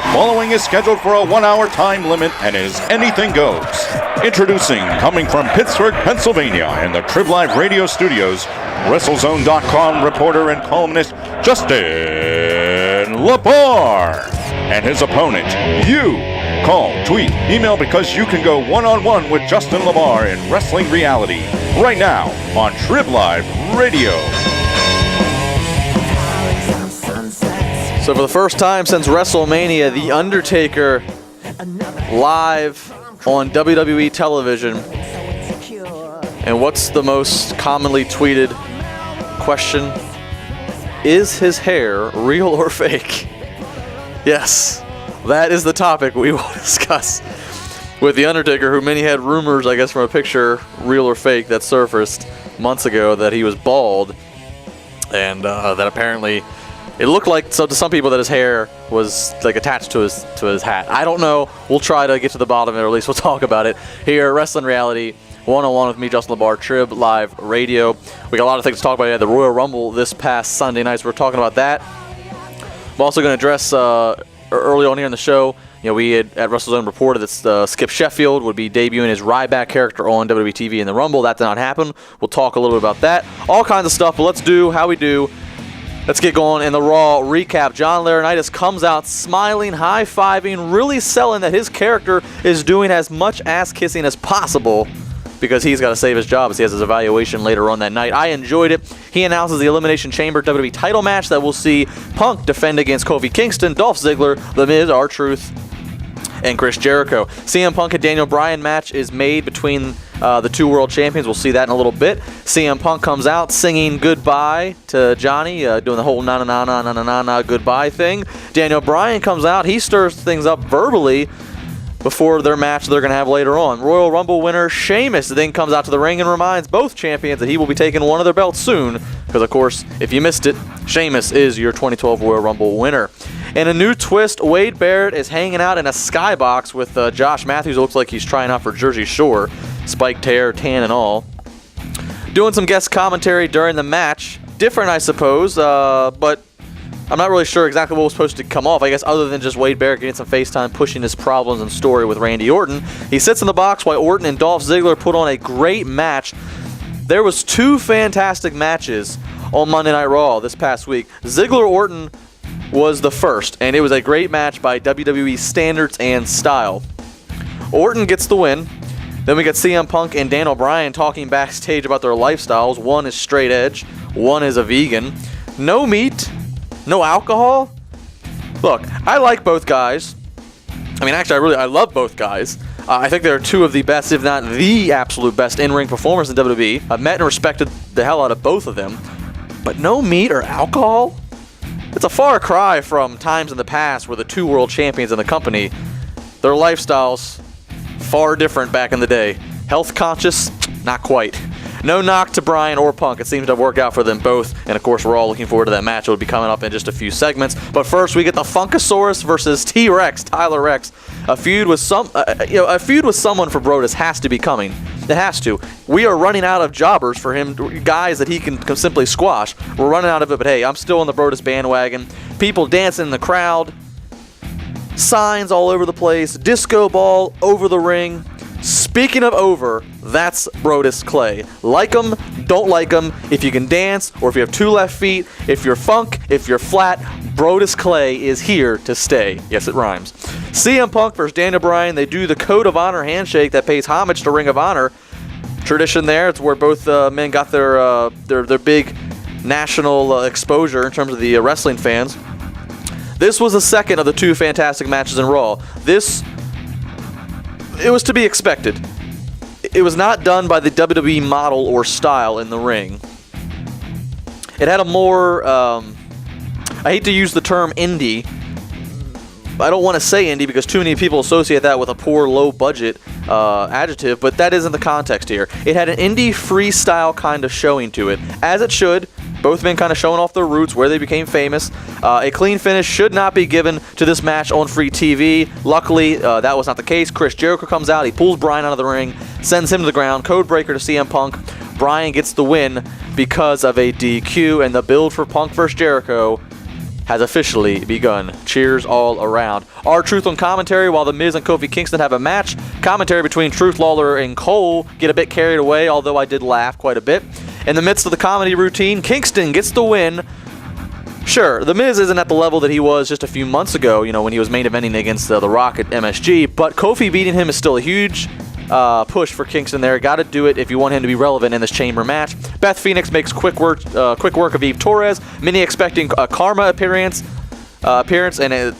The following is scheduled for a 1-hour time limit and is anything goes. Introducing, coming from Pittsburgh, Pennsylvania, in the Trib Live Radio Studios, WrestleZone.com reporter and columnist Justin LaBar. And his opponent, you. Call, tweet, email, because you can go one-on-one with Justin LaBar in Wrestling Reality right now on Trib Live Radio. So for the first time since WrestleMania, The Undertaker live on WWE television. And what's the most commonly tweeted question? Is his hair real or fake? Yes, that is the topic we will discuss with The Undertaker, who many had rumors, I guess, from a picture, real or fake, that surfaced months ago that he was bald. And that apparently it looked like, so to some people, that his hair was like attached to his hat. I don't know. We'll try to get to the bottom of it, or at least we'll talk about it here at Wrestling Reality, one-on-one with me, Justin LaBar, Trib Live Radio. We got a lot of things to talk about. We had the Royal Rumble this past Sunday night, so we're talking about that. I'm also going to address early on here in the show, we had at WrestleZone reported that Skip Sheffield would be debuting his Ryback character on WWE TV in the Rumble. That did not happen. We'll talk a little bit about that. All kinds of stuff, but let's do how we do. Let's get going in the Raw recap. John Laurinaitis comes out smiling, high-fiving, really selling that his character is doing as much ass-kissing as possible because he's got to save his job as he has his evaluation later on that night. I enjoyed it. He announces the Elimination Chamber WWE title match that we'll see Punk defend against Kofi Kingston, Dolph Ziggler, The Miz, R-Truth, and Chris Jericho. CM Punk and Daniel Bryan match is made between the two world champions. We'll see that in a little bit. CM Punk comes out singing goodbye to Johnny, doing the whole na-na-na-na-na-na-na goodbye thing. Daniel Bryan comes out. He stirs things up verbally before their match they're going to have later on. Royal Rumble winner Sheamus then comes out to the ring and reminds both champions that he will be taking one of their belts soon, because, of course, if you missed it, Sheamus is your 2012 Royal Rumble winner. In a new twist, Wade Barrett is hanging out in a skybox with Josh Matthews. It looks like he's trying out for Jersey Shore. Spiked hair, tan and all. Doing some guest commentary during the match. Different, I suppose, but I'm not really sure exactly what was supposed to come off, I guess, other than just Wade Barrett getting some FaceTime, pushing his problems and story with Randy Orton. He sits in the box while Orton and Dolph Ziggler put on a great match. There was two fantastic matches on Monday Night Raw this past week. Ziggler-Orton was the first, and it was a great match by WWE standards and style. Orton gets the win. Then we got CM Punk and Daniel Bryan talking backstage about their lifestyles. One is straight edge, one is a vegan. No meat, no alcohol. Look, I like both guys. I mean, actually, I love both guys. I think they're two of the best, if not the absolute best, in-ring performers in WWE. I've met and respected the hell out of both of them. But no meat or alcohol? It's a far cry from times in the past where the two world champions in the company, their lifestyles, far different back in the day. Health conscious? Not quite. No knock to Bryan or Punk. It seems to have worked out for them both. And of course, we're all looking forward to that match. It will be coming up in just a few segments. But first, we get the Funkasaurus versus T-Rex, Tyler Rex. A feud with someone for Brodus has to be coming. It has to. We are running out of jobbers for him, guys that he can simply squash. We're running out of it, but hey, I'm still on the Brodus bandwagon. People dancing in the crowd. Signs all over the place. Disco ball over the ring. Speaking of over, that's Brodus Clay. Like him, don't like him. If you can dance, or if you have two left feet, if you're funk, if you're flat, Brodus Clay is here to stay. Yes, it rhymes. CM Punk versus Daniel Bryan. They do the Code of Honor handshake that pays homage to Ring of Honor. Tradition there. It's where both men got their big national exposure in terms of the wrestling fans. This was the second of the two fantastic matches in Raw. It was to be expected. It was not done by the WWE model or style in the ring. It had a more, I hate to use the term indie. I don't want to say indie because too many people associate that with a poor, low-budget adjective, but that isn't the context here. It had an indie freestyle kind of showing to it, as it should. Both men kind of showing off their roots, where they became famous. A clean finish should not be given to this match on free TV. Luckily, that was not the case. Chris Jericho comes out. He pulls Bryan out of the ring, sends him to the ground. Codebreaker to CM Punk. Bryan gets the win because of a DQ, and the build for Punk vs. Jericho has officially begun. Cheers all around. R-Truth on commentary while The Miz and Kofi Kingston have a match. Commentary between Truth, Lawler, and Cole get a bit carried away, although I did laugh quite a bit. In the midst of the comedy routine, Kingston gets the win. Sure, The Miz isn't at the level that he was just a few months ago, when he was main eventing against The Rock at MSG, but Kofi beating him is still a huge push for Kingston there. Got to do it if you want him to be relevant in this chamber match. Beth Phoenix makes quick work of Eve Torres. Many expecting a Karma appearance, and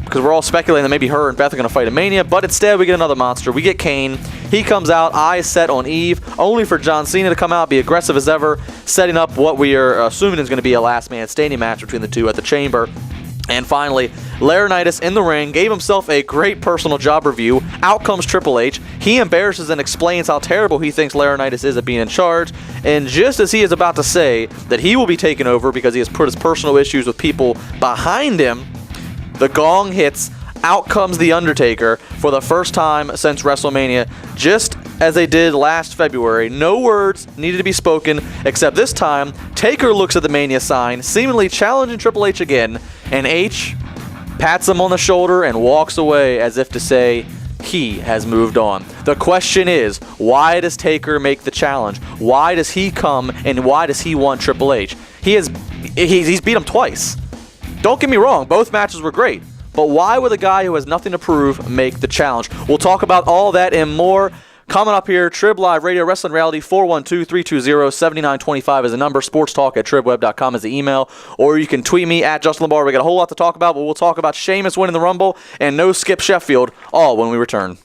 because we're all speculating that maybe her and Beth are going to fight at Mania, but instead we get another monster. We get Kane. He comes out, eyes set on Eve, only for John Cena to come out, be aggressive as ever, setting up what we are assuming is going to be a last man standing match between the two at the Chamber. And finally, Laurinaitis in the ring gave himself a great personal job review. Out comes Triple H. He embarrasses and explains how terrible he thinks Laurinaitis is at being in charge. And just as he is about to say that he will be taken over because he has put his personal issues with people behind him, the gong hits. Out comes The Undertaker for the first time since WrestleMania, just as they did last February. No words needed to be spoken, except this time, Taker looks at the Mania sign, seemingly challenging Triple H again, and H pats him on the shoulder and walks away as if to say he has moved on. The question is, why does Taker make the challenge? Why does he come, and why does he want Triple H? He's beat him twice. Don't get me wrong, both matches were great. But why would a guy who has nothing to prove make the challenge? We'll talk about all that and more coming up here. Trib Live Radio, Wrestling Reality, 412-320-7925 is the number. sportstalk@tribweb.com is the email. Or you can tweet me at Justin LeBar. We got a whole lot to talk about, but we'll talk about Sheamus winning the Rumble and no Skip Sheffield, all when we return.